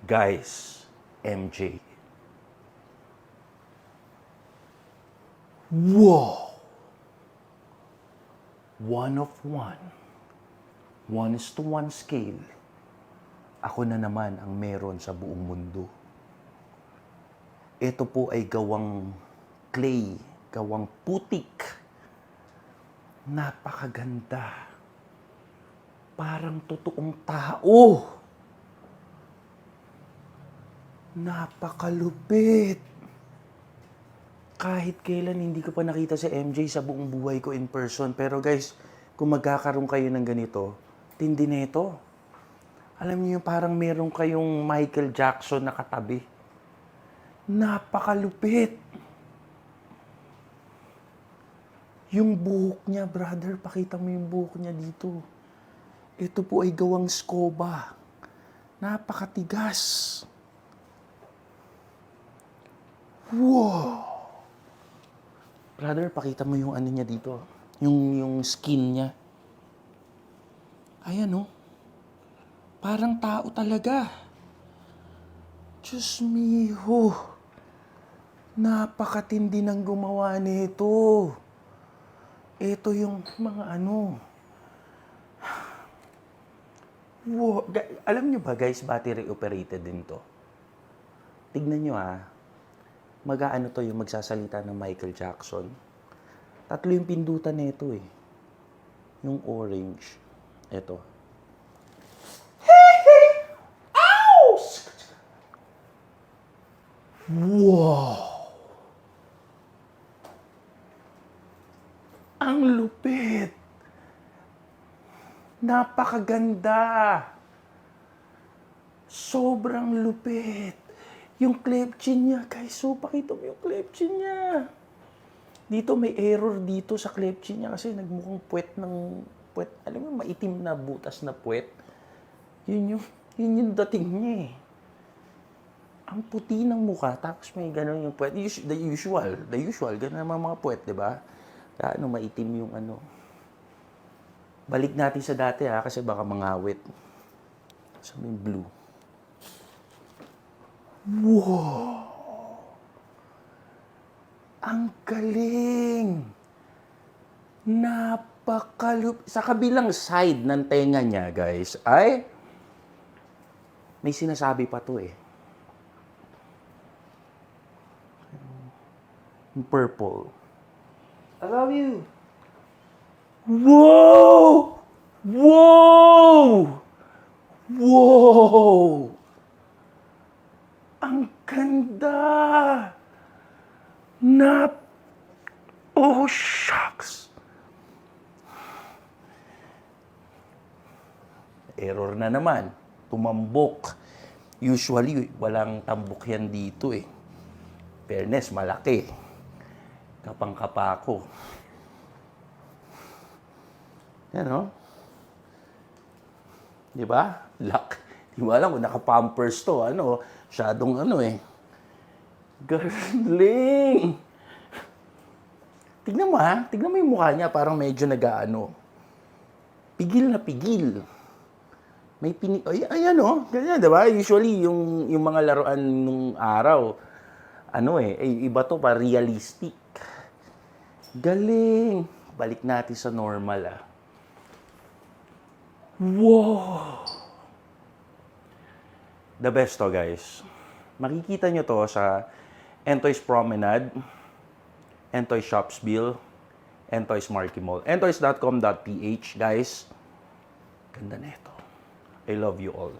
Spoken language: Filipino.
Guys, MJ. Wow! One of one. 1:1 scale. Ako na naman ang meron sa buong mundo. Ito po ay gawang clay, gawang putik. Napakaganda. Parang totoong tao. Napakalupit. Kahit kailan hindi ko pa nakita si MJ sa buong buhay ko in person. Pero guys, kung magkakaroon kayo ng ganito, tindi na ito. Alam niyo parang meron kayong Michael Jackson na katabi. Napakalupit. Yung buhok niya, brother, pakita mo yung buhok niya dito. Ito po ay gawang scoba. Napakatigas. Wow! Brother, pakita mo yung ano niya dito. Yung skin niya. Ayan, oh. Parang tao talaga. Diyos miho. Napakatindi ng gumawa nito. Ito yung mga ano. Wow. Alam nyo ba guys, battery operated din to. Tignan nyo mag-aano to yung magsasalita ng Michael Jackson. 3 yung pindutan nito eh. Yung orange. Ito. Ow! Wow! Ang lupit! Napakaganda! Sobrang lupit! Yung cleft chin niya, guys. So, pakita mo yung cleft chin niya. Dito may error dito sa cleft chin niya kasi nagmukhang puwet ng puwet. Alam mo, maitim na butas na puwet. Yun yung dating niya eh. Ang puti ng mukha, tapos may gano'n yung puwet. The usual. Gano'n naman mga puwet, di ba? Maitim yung ano. Balik natin sa dati kasi baka mangawit. So, may blue. Wow! Ang galing! Sa kabilang side ng tenga niya, guys, ay may sinasabi pa to eh. Purple. I love you. Wow! Wow! Wow! Ang ganda! Oh, shucks! Error na naman. Tumambok. Usually, walang tambok yan dito eh. Fairness, malaki. Kapang-kapa ko. Yan, no? Di ba? Luck. Di ba alam kung naka-pampers to, masyadong eh. Galing! Tignan mo yung mukha niya, parang medyo pigil na pigil. May ayan ganyan, di ba? Usually, yung mga laruan nung araw, iba to pa, realistic. Galing! Balik natin sa normal, Wow! The best to, guys. Makikita nyo to sa Entoy's Promenade, Entoy's Shopsville, Entoy's Marquee Mall, entoys.com.ph, guys. Ganda na ito. I love you all.